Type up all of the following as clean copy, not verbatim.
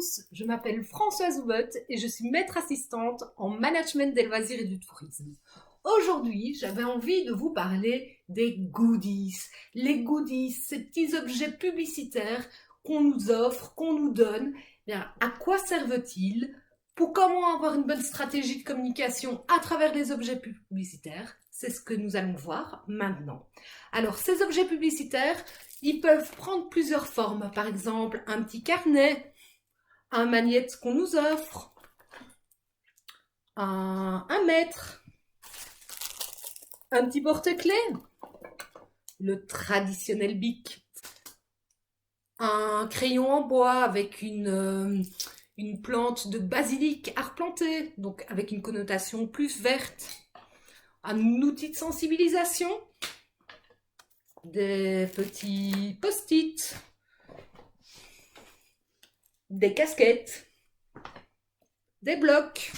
tous, je m'appelle Françoise Houbot et je suis maître assistante en management des loisirs et du tourisme. Aujourd'hui, j'avais envie de vous parler des goodies. Les goodies, ces petits objets publicitaires qu'on nous offre, qu'on nous donne. Bien, à quoi servent-ils? Pour comment avoir une bonne stratégie de communication à travers les objets publicitaires? C'est ce que nous allons voir maintenant. Alors, ces objets publicitaires, ils peuvent prendre plusieurs formes. Par exemple, un petit carnet, un magnète qu'on nous offre, un mètre, un petit porte-clés, le traditionnel bic, un crayon en bois avec une plante de basilic à replanter, donc avec une connotation plus verte, un outil de sensibilisation, des petits post-it, des casquettes, des blocs,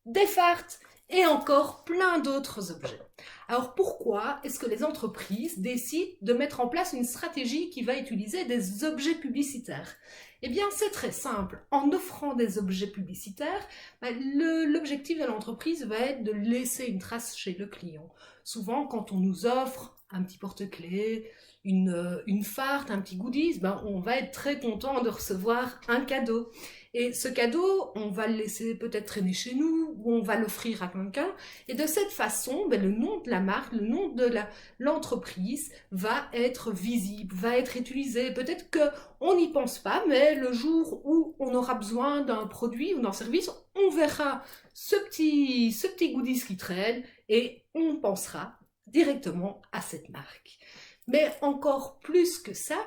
des fardes et encore plein d'autres objets. Alors pourquoi est-ce que les entreprises décident de mettre en place une stratégie qui va utiliser des objets publicitaires? Eh bien c'est très simple, en offrant des objets publicitaires, l'objectif de l'entreprise va être de laisser une trace chez le client. Souvent quand on nous offre un petit porte-clés, une farde, un petit goodies, on va être très content de recevoir un cadeau. Et ce cadeau, on va le laisser peut-être traîner chez nous, ou on va l'offrir à quelqu'un. Et de cette façon, le nom de la marque, le nom de l'entreprise va être visible, va être utilisé. Peut-être qu'on n'y pense pas, mais le jour où on aura besoin d'un produit ou d'un service, on verra ce petit goodies qui traîne et on pensera directement à cette marque. Mais encore plus que ça,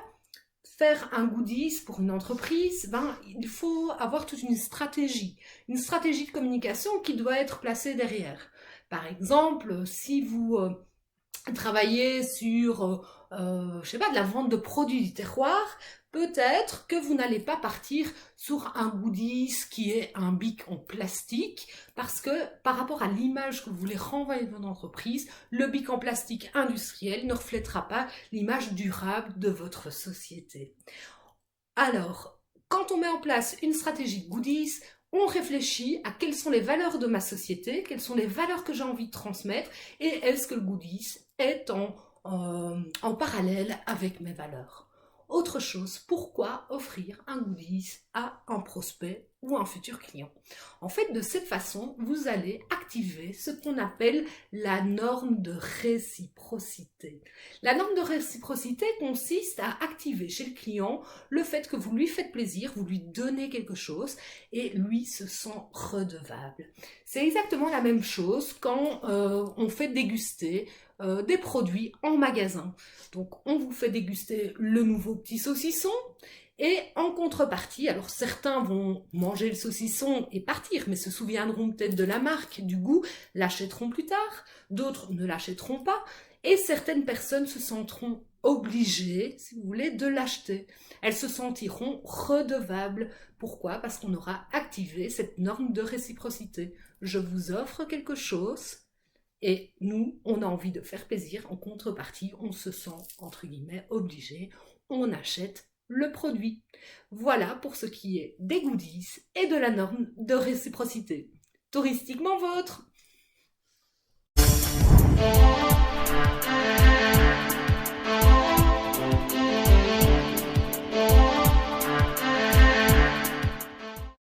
faire un goodies pour une entreprise, il faut avoir toute une stratégie de communication qui doit être placée derrière. Par exemple, si vous travaillez sur, je sais pas, de la vente de produits du terroir, peut-être que vous n'allez pas partir sur un goodies qui est un bic en plastique, parce que par rapport à l'image que vous voulez renvoyer de votre entreprise, le bic en plastique industriel ne reflètera pas l'image durable de votre société. Alors, quand on met en place une stratégie goodies, on réfléchit à quelles sont les valeurs de ma société, quelles sont les valeurs que j'ai envie de transmettre, et est-ce que le goodies est en parallèle avec mes valeurs. Autre chose, pourquoi offrir un goodies à un prospect ou un futur client? En fait, de cette façon, vous allez activer ce qu'on appelle la norme de réciprocité. La norme de réciprocité consiste à activer chez le client le fait que vous lui faites plaisir, vous lui donnez quelque chose et lui se sent redevable. C'est exactement la même chose quand on fait déguster des produits en magasin. Donc on vous fait déguster le nouveau petit saucisson et en contrepartie, alors certains vont manger le saucisson et partir, mais se souviendront peut-être de la marque, du goût, l'achèteront plus tard, d'autres ne l'achèteront pas, et certaines personnes se sentiront obligées, si vous voulez, de l'acheter. Elles se sentiront redevables. Pourquoi? Parce qu'on aura activé cette norme de réciprocité. Je vous offre quelque chose, et nous, on a envie de faire plaisir. En contrepartie, on se sent, entre guillemets, obligé. On achète le produit. Voilà pour ce qui est des goodies et de la norme de réciprocité. Touristiquement vôtre!